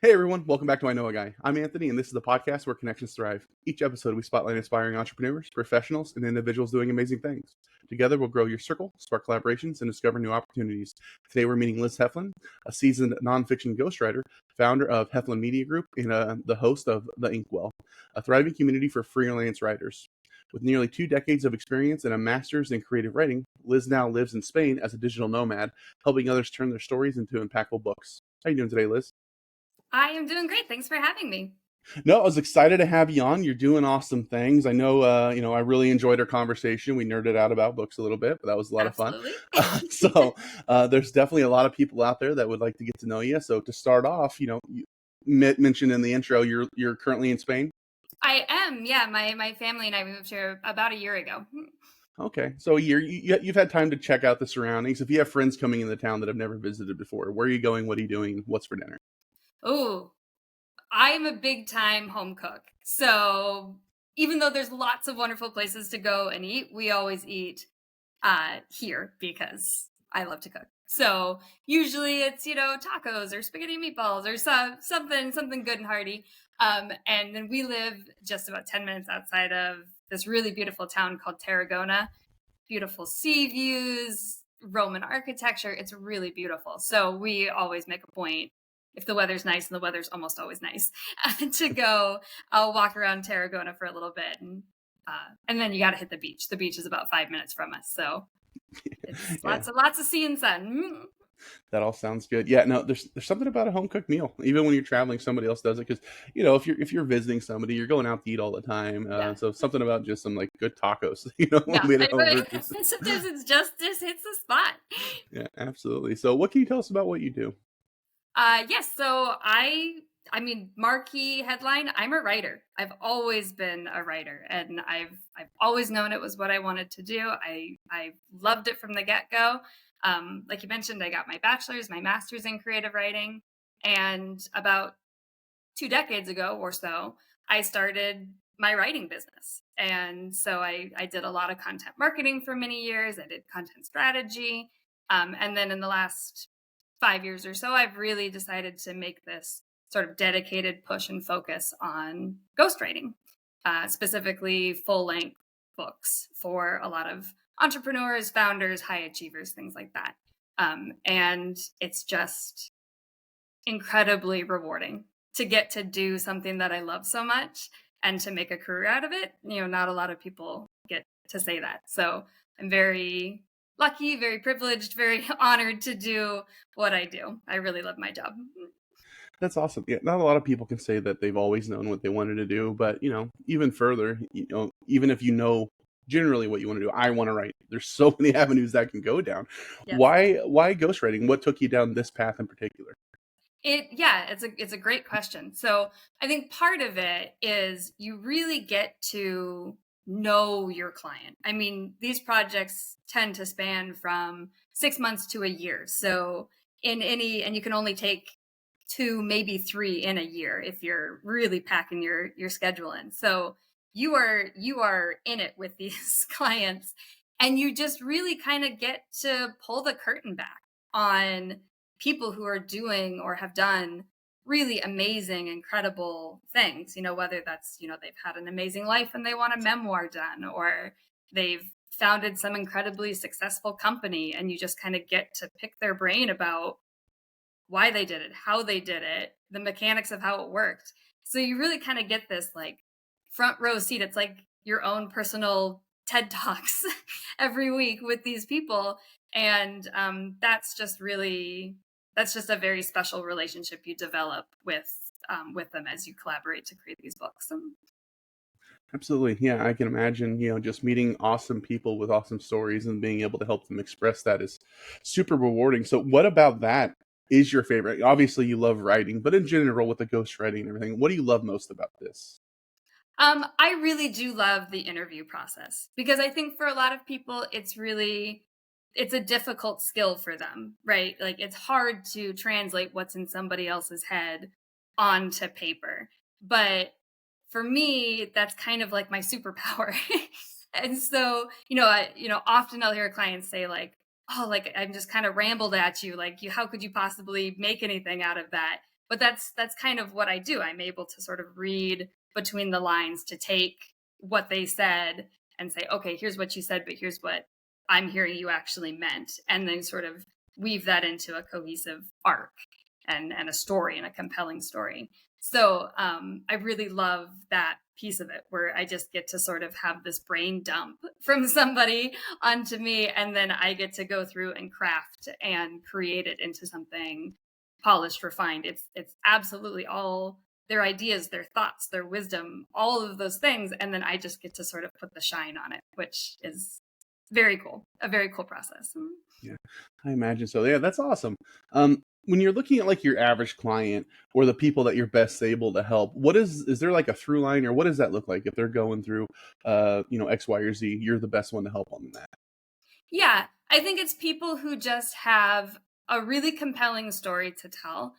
Hey everyone, welcome back to I Know a Guy. I'm Anthony, and this is the podcast where connections thrive. Each episode, we spotlight inspiring entrepreneurs, professionals, and individuals doing amazing things. Together, we'll grow your circle, spark collaborations, and discover new opportunities. Today, we're meeting Liz Heflin, a seasoned nonfiction ghostwriter, founder of Heflin Media Group, and the host of the Inkwell, a thriving community for freelance writers. With nearly 2 decades of experience and a master's in creative writing, Liz now lives in Spain as a digital nomad, helping others turn their stories into impactful books. How are you doing today, Liz? I am doing great. Thanks for having me. No, I was excited to have you on. You're doing awesome things. I know, I really enjoyed our conversation. We nerded out about books a little bit, but that was a lot of fun. Absolutely. There's definitely a lot of people out there that would like to get to know you. So to start off, you mentioned in the intro, you're currently in Spain. I am. Yeah, my family and I moved here about a year ago. Okay, so you've had time to check out the surroundings. If you have friends coming in the town that have never visited before, where are you going? What are you doing? What's for dinner? Oh, I'm a big time home cook. So even though there's lots of wonderful places to go and eat, we always eat here because I love to cook. So usually it's, tacos or spaghetti and meatballs or something good and hearty. And then we live just about 10 minutes outside of this really beautiful town called Tarragona. Beautiful sea views, Roman architecture. It's really beautiful. So we always make a point, if the weather's nice, and the weather's almost always nice, to go. I'll walk around Tarragona for a little bit, and then you got to hit the beach. The beach is about 5 minutes from us, so it's Yeah. lots of sea and sun. That all sounds good. Yeah, no, there's something about a home cooked meal. Even when you're traveling, somebody else does it because if you're visiting somebody, you're going out to eat all the time. Yeah, So something about just some like good tacos, yeah. made it over. Sometimes it's just hits the spot. Yeah, absolutely. So what can you tell us about what you do? Yes. So I mean, marquee headline. I'm a writer. I've always been a writer, and I've always known it was what I wanted to do. I loved it from the get go. Like you mentioned, I got my bachelor's, my master's in creative writing, and about 2 decades ago or so, I started my writing business. And so I did a lot of content marketing for many years. I did content strategy. And then in the last 5 years or so, I've really decided to make this sort of dedicated push and focus on ghostwriting, specifically full length books for a lot of entrepreneurs, founders, high achievers, things like that. And it's just incredibly rewarding to get to do something that I love so much and to make a career out of it. Not a lot of people get to say that. So I'm very lucky, very privileged, very honored to do what I do. I really love my job. That's awesome. Yeah, not a lot of people can say that they've always known what they wanted to do, but even further, even if you know generally what you want to do, I want to write. There's so many avenues that can go down. Yes. Why ghostwriting? What took you down this path in particular? It's a great question. So I think part of it is you really get to know your client. I mean, these projects tend to span from 6 months to a year. So and you can only take two, maybe three in a year if you're really packing your schedule in. So you are in it with these clients, and you just really kind of get to pull the curtain back on people who are doing or have done really amazing, incredible things. Whether that's, they've had an amazing life and they want a memoir done, or they've founded some incredibly successful company, and you just kind of get to pick their brain about why they did it, how they did it, the mechanics of how it worked. So you really kind of get this like front row seat. It's like your own personal TED Talks every week with these people. And that's just a very special relationship you develop with them as you collaborate to create these books. Absolutely. Yeah, I can imagine, just meeting awesome people with awesome stories and being able to help them express that is super rewarding. So what about that is your favorite? Obviously you love writing, but in general with the ghost writing and everything, what do you love most about this? I really do love the interview process because I think for a lot of people, it's a difficult skill for them, right? Like it's hard to translate what's in somebody else's head onto paper. But for me, that's kind of like my superpower. And so, often I'll hear clients say like, "Oh, like I'm just kind of rambled at you. Like, how could you possibly make anything out of that?" but that's kind of what I do. I'm able to sort of read between the lines, to take what they said and say, okay, here's what you said, but here's what I'm hearing you actually meant, and then sort of weave that into a cohesive arc and a story, and a compelling story. So I really love that piece of it, where I just get to sort of have this brain dump from somebody onto me, and then I get to go through and craft and create it into something polished, refined. It's absolutely all their ideas, their thoughts, their wisdom, all of those things, and then I just get to sort of put the shine on it, which is very cool. A very cool process. Yeah, I imagine so. Yeah, that's awesome. When you're looking at like your average client or the people that you're best able to help, what is there like a through line, or what does that look like if they're going through, X, Y, or Z? You're the best one to help on that. Yeah, I think it's people who just have a really compelling story to tell,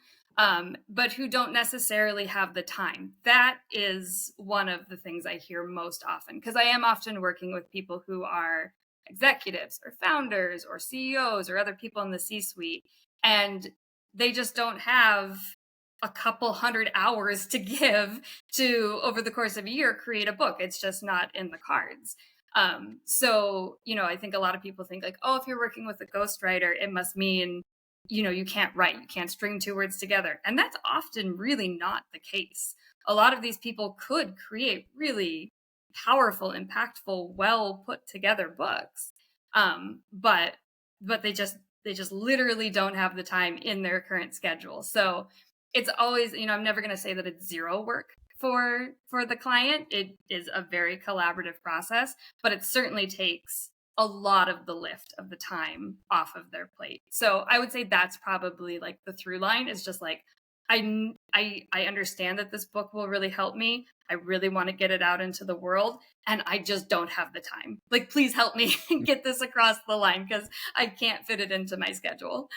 but who don't necessarily have the time. That is one of the things I hear most often, because I am often working with people who are executives or founders or CEOs or other people in the C suite, and they just don't have a couple hundred hours to give to, over the course of a year, create a book. It's just not in the cards. So, I think a lot of people think like, oh, if you're working with a ghostwriter, it must mean, you can't write, you can't string two words together. And that's often really not the case. A lot of these people could create really powerful, impactful, well put together books. But they just literally don't have the time in their current schedule. So it's always, I'm never going to say that it's zero work for the client. It is a very collaborative process, but it certainly takes a lot of the lift of the time off of their plate. So I would say that's probably like the through line, is just like, I understand that this book will really help me. I really want to get it out into the world, and I just don't have the time. Like, please help me get this across the line, because I can't fit it into my schedule.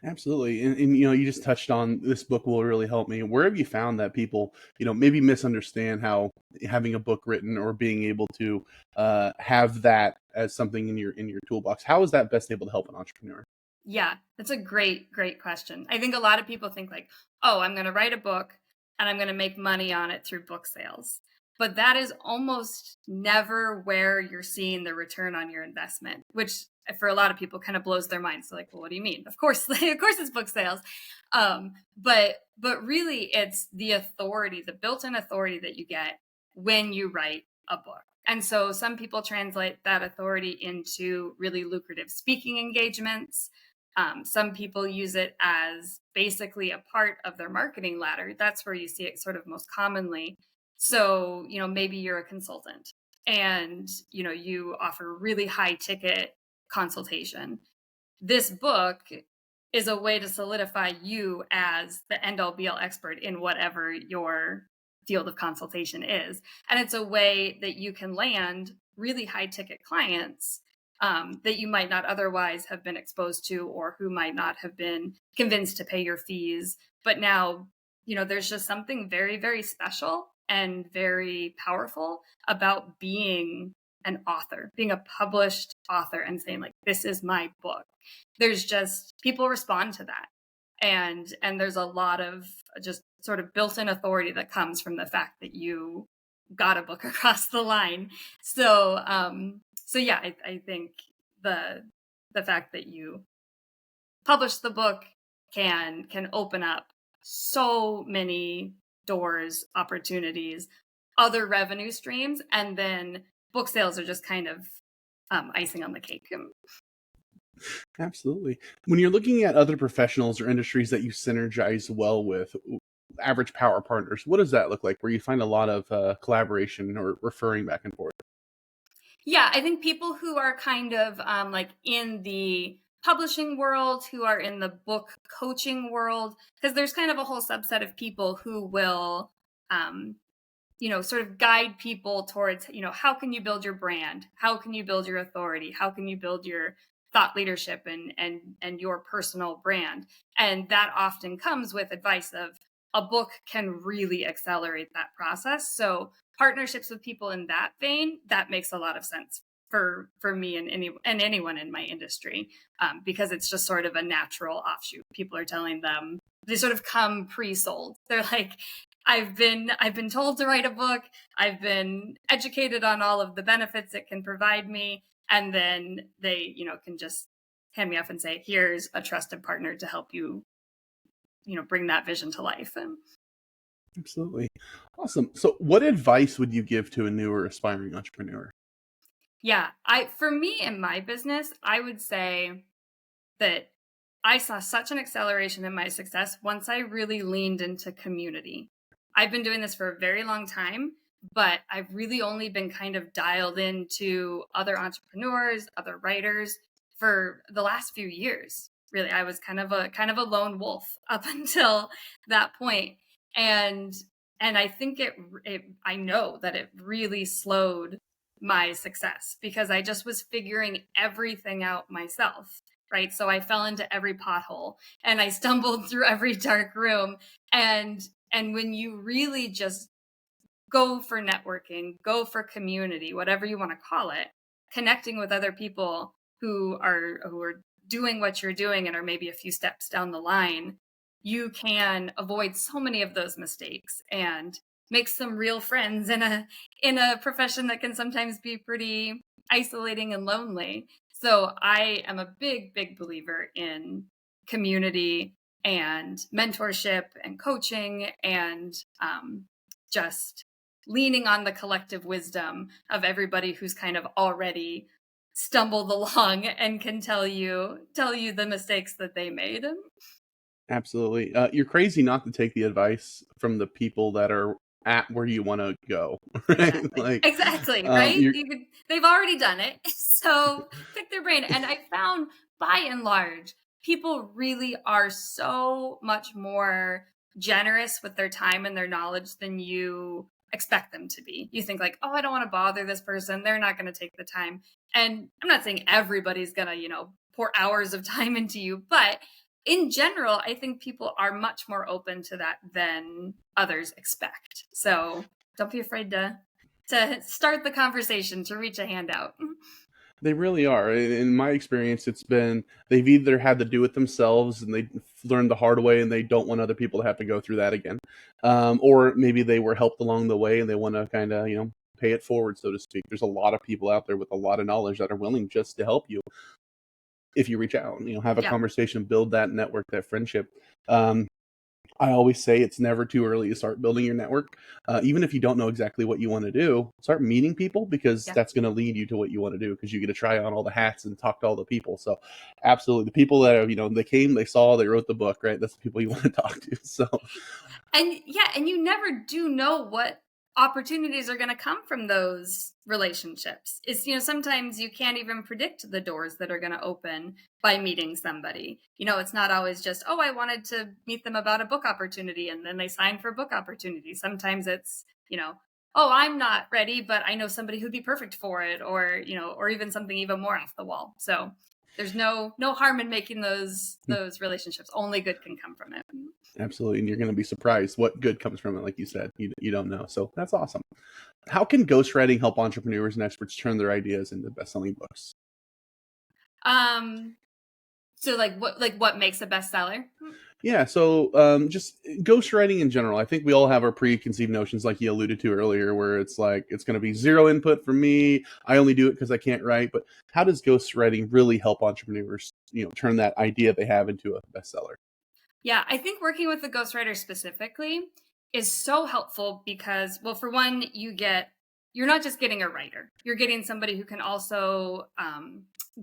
Absolutely. And you just touched on this book will really help me. Where have you found that people, maybe misunderstand how having a book written or being able to have that as something in your toolbox? How is that best able to help an entrepreneur? Yeah, that's a great, great question. I think a lot of people think like, oh, I'm going to write a book and I'm going to make money on it through book sales. But that is almost never where you're seeing the return on your investment, which for a lot of people kind of blows their minds. So like, well, what do you mean? Of course, of course it's book sales. But really it's the authority, the built-in authority that you get when you write a book. And so some people translate that authority into really lucrative speaking engagements. Some people use it as basically a part of their marketing ladder. That's where you see it sort of most commonly. So, maybe you're a consultant and, you offer really high ticket consultation. This book is a way to solidify you as the end all be all expert in whatever your field of consultation is. And it's a way that you can land really high ticket clients that you might not otherwise have been exposed to, or who might not have been convinced to pay your fees. But now, there's just something very, very special and very powerful about being an author, being a published author, and saying like, this is my book. There's just, people respond to that. And there's a lot of just sort of built-in authority that comes from the fact that you got a book across the line. So yeah, I think the fact that you publish the book can open up so many doors, opportunities, other revenue streams, and then book sales are just kind of icing on the cake. Absolutely. When you're looking at other professionals or industries that you synergize well with, average power partners, what does that look like? Where you find a lot of collaboration or referring back and forth? Yeah, I think people who are kind of like in the publishing world, who are in the book coaching world, because there's kind of a whole subset of people who will, sort of guide people towards, how can you build your brand? How can you build your authority? How can you build your thought leadership and your personal brand? And that often comes with advice of, a book can really accelerate that process. So partnerships with people in that vein, that makes a lot of sense for me and anyone in my industry, because it's just sort of a natural offshoot. People are telling them, they sort of come pre-sold. They're like, I've been told to write a book. I've been educated on all of the benefits it can provide me. And then they, can just hand me off and say, here's a trusted partner to help you, bring that vision to life. And Absolutely. Awesome. So what advice would you give to a newer aspiring entrepreneur? yeah, for me in my business, I would say that I saw such an acceleration in my success once I really leaned into community. I've been doing this for a very long time, but I've really only been kind of dialed into other entrepreneurs, other writers for the last few years. Really, I was kind of a lone wolf up until that point. And I think I know that it really slowed my success because I just was figuring everything out myself, right? So I fell into every pothole and I stumbled through every dark room. And when you really just go for networking, go for community, whatever you want to call it, connecting with other people who are doing what you're doing and are maybe a few steps down the line, you can avoid so many of those mistakes and make some real friends in a profession that can sometimes be pretty isolating and lonely. So I am a big believer in community and mentorship and coaching and just leaning on the collective wisdom of everybody who's kind of already stumbled along and can tell you the mistakes that they made. Absolutely. You're crazy not to take the advice from the people that are at where you want to go, right? Exactly, right? You're They've already done it. So pick their brain. And I found by and large, people really are so much more generous with their time and their knowledge than you expect them to be. You think like, oh, I don't want to bother this person. They're not going to take the time. And I'm not saying everybody's going to, pour hours of time into you, but in general, I think people are much more open to that than others expect. So don't be afraid to start the conversation, to reach a hand out. They really are. In my experience, it's been they've either had to do it themselves and they learned the hard way and they don't want other people to have to go through that again. Or maybe they were helped along the way and they want to kind of, pay it forward, so to speak. There's a lot of people out there with a lot of knowledge that are willing just to help you if you reach out, have a Yeah. conversation, build that network, that friendship. Um, I always say it's never too early to start building your network. Even if you don't know exactly what you want to do, start meeting people because Yeah. that's going to lead you to what you want to do because you get to try on all the hats and talk to all the people. So absolutely. The people that are, they came, they saw, they wrote the book, right? That's the people you want to talk to. So And you never do know what opportunities are going to come from those relationships. It's, sometimes you can't even predict the doors that are going to open by meeting somebody. It's not always just, oh, I wanted to meet them about a book opportunity and then they sign for a book opportunity. Sometimes it's, oh, I'm not ready, but I know somebody who'd be perfect for it, or, or even something even more off the wall. So there's no harm in making those relationships. Only good can come from it. absolutely. And you're going to be surprised what good comes from it. Like you said, you don't know. So that's awesome. How can ghostwriting help entrepreneurs and experts turn their ideas into best-selling books? So what makes a bestseller? Yeah, so just ghostwriting in general. I think we all have our preconceived notions, like you alluded to earlier, where it's like it's going to be zero input from me. I only do it because I can't write. But how does ghostwriting really help entrepreneurs, turn that idea they have into a bestseller? Yeah, I think working with a ghostwriter specifically is so helpful because, well, for one, you're not just getting a writer, you're getting somebody who can also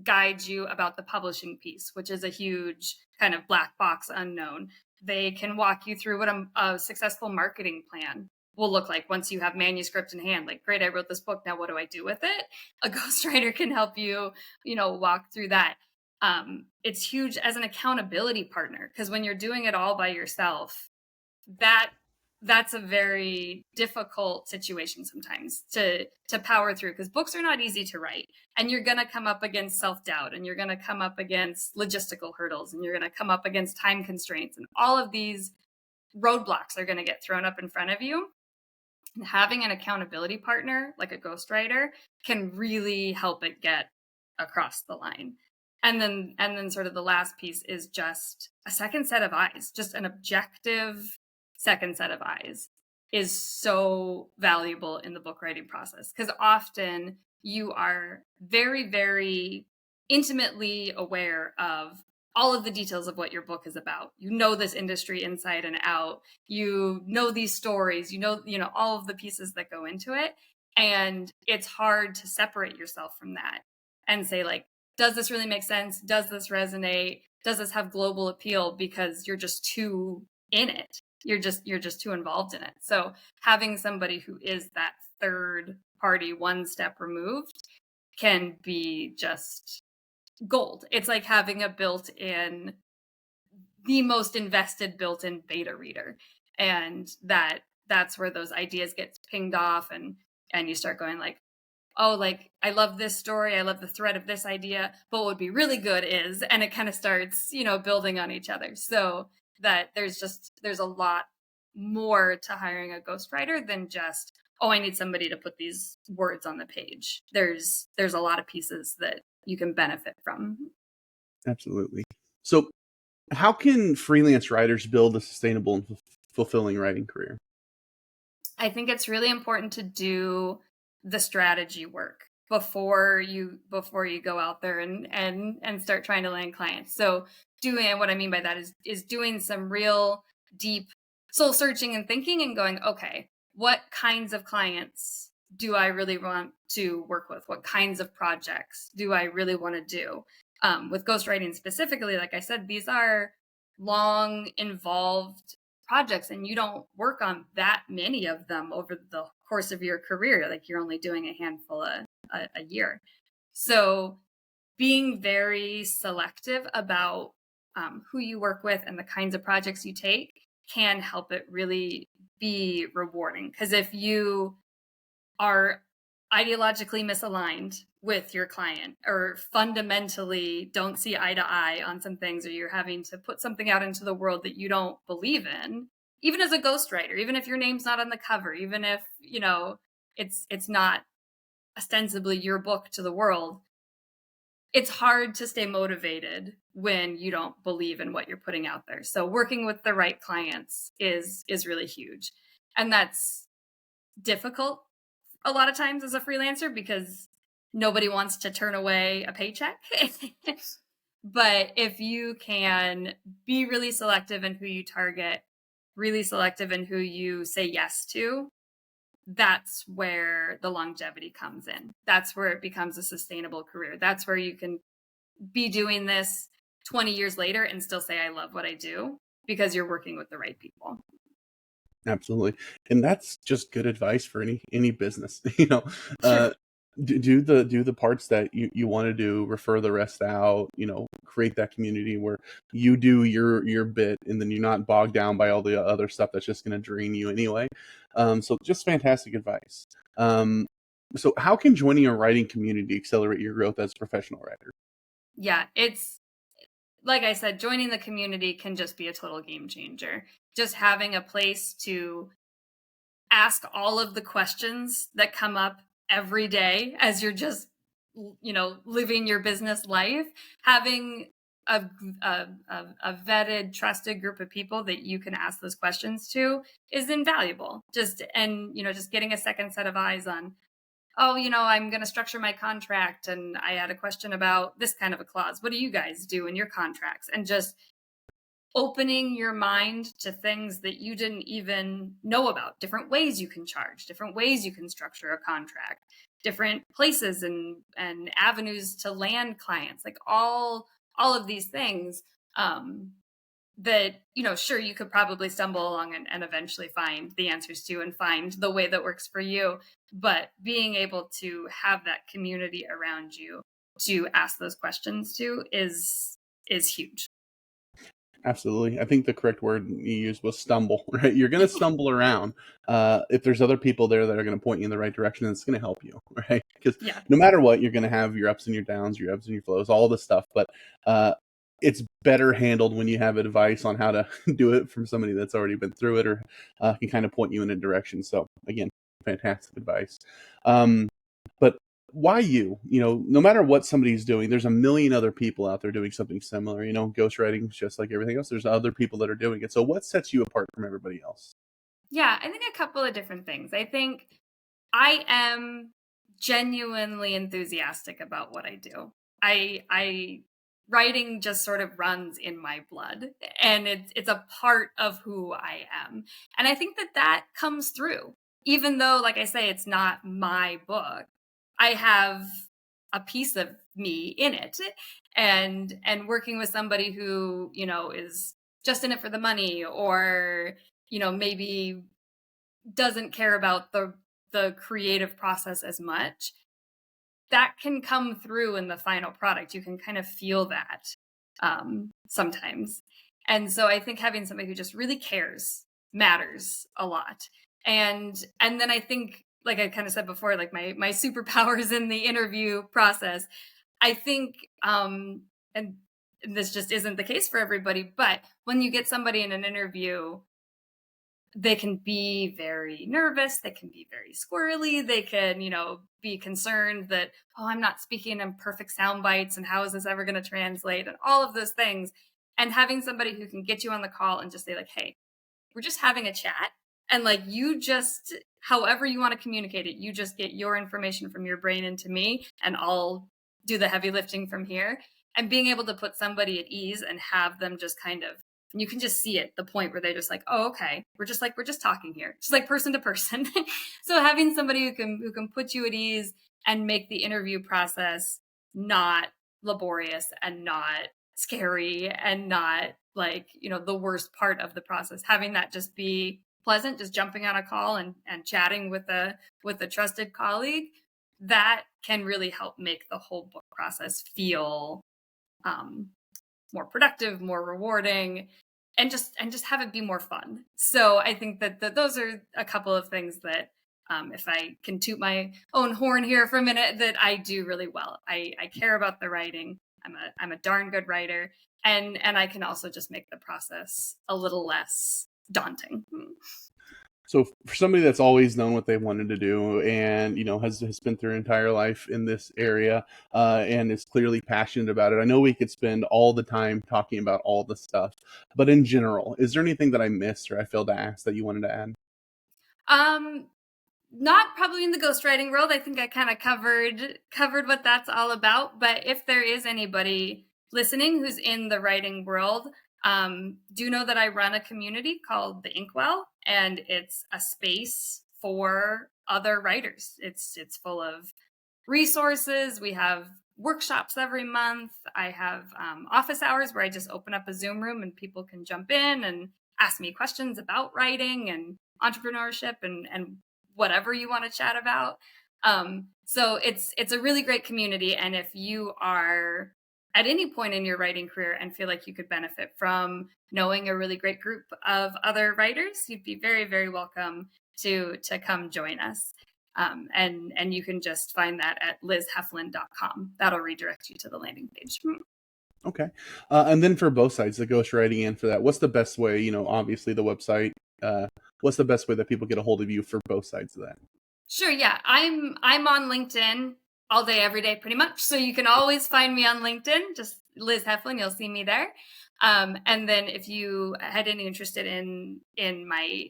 guide you about the publishing piece, which is a huge kind of black box unknown. They can walk you through what a successful marketing plan will look like once you have manuscript in hand. Like, great, I wrote this book. Now what do I do with it? A ghostwriter can help you, walk through that. It's huge as an accountability partner, because when you're doing it all by yourself, that's a very difficult situation sometimes to power through, because books are not easy to write, and you're going to come up against self-doubt, and you're going to come up against logistical hurdles, and you're going to come up against time constraints, and all of these roadblocks are going to get thrown up in front of you. And having an accountability partner like a ghostwriter can really help it get across the line. And then sort of the last piece is just a second set of eyes. Just an objective second set of eyes is so valuable in the book writing process, because often you are very, very intimately aware of all of the details of what your book is about. You know this industry inside and out. You know these stories. You know all of the pieces that go into it, and it's hard to separate yourself from that and say, like, does this really make sense? Does this resonate? Does this have global appeal? Because you're just too in it. You're just too involved in it. So having somebody who is that third party, one step removed, can be just gold. It's like having the most invested built-in beta reader. And that's where those ideas get pinged off, and you start going like, oh, like, I love this story, I love the thread of this idea, but what would be really good is, and it kind of starts, building on each other. So that there's a lot more to hiring a ghostwriter than just, oh, I need somebody to put these words on the page. There's a lot of pieces that you can benefit from. Absolutely. So, how can freelance writers build a sustainable and fulfilling writing career? I think it's really important to do the strategy work before you go out there and start trying to land clients. So doing what I mean by that is doing some real deep soul searching and thinking and going, okay, what kinds of clients do I really want to work with? What kinds of projects do I really want to do? With ghostwriting specifically, like I said, these are long, involved projects, and you don't work on that many of them over the course of your career. Like, you're only doing a handful a year. So being very selective about who you work with and the kinds of projects you take can help it really be rewarding. Because if you are ideologically misaligned with your client, or fundamentally don't see eye to eye on some things, or you're having to put something out into the world that you don't believe in, even as a ghostwriter, even if your name's not on the cover, even if it's not ostensibly your book to the world, it's hard to stay motivated when you don't believe in what you're putting out there. So working with the right clients is really huge. And that's difficult a lot of times as a freelancer, because nobody wants to turn away a paycheck. But if you can be really selective in who you target, really selective in who you say yes to, that's where the longevity comes in. That's where it becomes a sustainable career. That's where you can be doing this 20 years later and still say, I love what I do, because you're working with the right people. Absolutely. And that's just good advice for any business. Sure. Do the parts that you want to do, refer the rest out, create that community where you do your bit, and then you're not bogged down by all the other stuff that's just going to drain you anyway. So just fantastic advice. So how can joining a writing community accelerate your growth as a professional writer? Yeah, it's like I said, joining the community can just be a total game changer. Just having a place to ask all of the questions that come up every day as you're just, living your business life, having a vetted, trusted group of people that you can ask those questions to is invaluable. Just getting a second set of eyes on, oh, I'm going to structure my contract, and I had a question about this kind of a clause. What do you guys do in your contracts? And just opening your mind to things that you didn't even know about, different ways you can charge, different ways you can structure a contract, different places and avenues to land clients, like all of these things, that, sure, you could probably stumble along and eventually find the answers to, and find the way that works for you. But being able to have that community around you to ask those questions to is huge. Absolutely. I think the correct word you used was stumble, right? You're going to stumble around. If there's other people there that are going to point you in the right direction, it's going to help you, right? Because Yeah. no matter what, you're going to have your ups and your downs, your ebbs and your flows, all this stuff. But it's better handled when you have advice on how to do it from somebody that's already been through it, or can kind of point you in a direction. So again, fantastic advice. But why you? No matter what somebody's doing, there's a million other people out there doing something similar. Ghostwriting is just like everything else. There's other people that are doing it. So what sets you apart from everybody else? Yeah, I think a couple of different things. I think I am genuinely enthusiastic about what I do. I writing just sort of runs in my blood, and it's a part of who I am. And I think that comes through. Even though, like I say, it's not my book, I have a piece of me in it. And working with somebody who, is just in it for the money, or maybe doesn't care about the creative process as much, that can come through in the final product. You can kind of feel that sometimes. And so I think having somebody who just really cares matters a lot. And then I think, like I kind of said before, like my superpowers in the interview process, I think, and this just isn't the case for everybody, but when you get somebody in an interview, they can be very nervous, they can be very squirrely, they can, be concerned that, oh, I'm not speaking in perfect sound bites, and how is this ever going to translate, and all of those things. And having somebody who can get you on the call and just say, like, hey, we're just having a chat, and like, you just, however you want to communicate it, you just get your information from your brain into me, and I'll do the heavy lifting from here. And being able to put somebody at ease and have them just kind of, and you can just see it, the point where they're just like, oh, okay, we're just talking here, just like person to person. So having somebody who can put you at ease and make the interview process not laborious and not scary and not like, the worst part of the process, having that just be pleasant, just jumping on a call and chatting with a trusted colleague, that can really help make the whole book process feel more productive, more rewarding, and just have it be more fun. So I think that those are a couple of things that, if I can toot my own horn here for a minute, that I do really well. I care about the writing. I'm a darn good writer, and I can also just make the process a little less daunting. So for somebody that's always known what they wanted to do, and has spent their entire life in this area, and is clearly passionate about it, I know we could spend all the time talking about all the stuff, but in general, is there anything that I missed or I failed to ask that you wanted to add? Not probably in the ghostwriting world. I think I kind of covered what that's all about. But if there is anybody listening who's in the writing world, do know that I run a community called the Inkwell, and it's a space for other writers. It's full of resources. We have workshops every month. I have office hours where I just open up a Zoom room and people can jump in and ask me questions about writing and entrepreneurship and whatever you want to chat about. So it's a really great community. And if you are at any point in your writing career and feel like you could benefit from knowing a really great group of other writers, you'd be very, very welcome to come join us. And you can just find that at lizheflin.com. That'll redirect you to the landing page. Okay. And then for both sides, the ghostwriting and for that, what's the best way, obviously the website, what's the best way that people get a hold of you for both sides of that? Sure. Yeah. I'm on LinkedIn all day, every day, pretty much. So you can always find me on LinkedIn, just Liz Heflin, you'll see me there. And then if you had any interested in my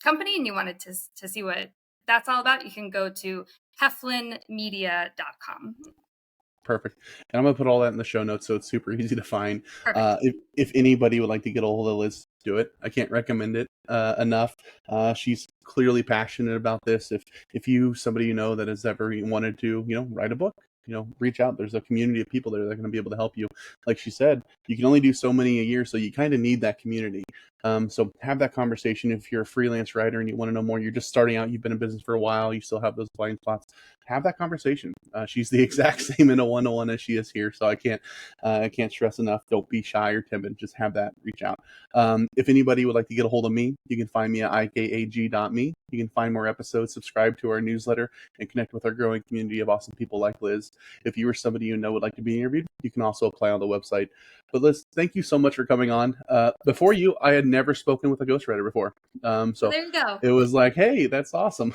company and you wanted to see what that's all about, you can go to heflinmedia.com. Perfect. And I'm going to put all that in the show notes so it's super easy to find. Perfect. If anybody would like to get a hold of Liz, do it. I can't recommend it enough. She's clearly passionate about this. If somebody that has ever wanted to, write a book, reach out. There's a community of people there that are going to be able to help you. Like she said, you can only do so many a year, so you kind of need that community. So have that conversation. If you're a freelance writer and you want to know more, you're just starting out, you've been in business for a while, you still have those blind spots, have that conversation. She's the exact same in a one-on-one as she is here. So I can't stress enough. Don't be shy or timid. Just have that reach out. If anybody would like to get a hold of me, you can find me at ikag.me. You can find more episodes, subscribe to our newsletter, and connect with our growing community of awesome people like Liz. If you or somebody would like to be interviewed, you can also apply on the website. But Liz, thank you so much for coming on. Before you, I had never spoken with a ghostwriter before. So there you go. It was like, hey, that's awesome.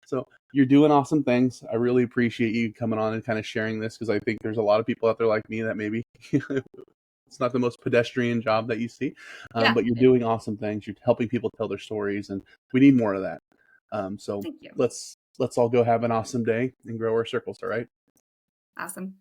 So you're doing awesome things. I really appreciate you coming on and kind of sharing this, because I think there's a lot of people out there like me that maybe it's not the most pedestrian job that you see, Yeah. but you're doing awesome things. You're helping people tell their stories, and we need more of that. So Thank you. let's all go have an awesome day and grow our circles. All right. Awesome.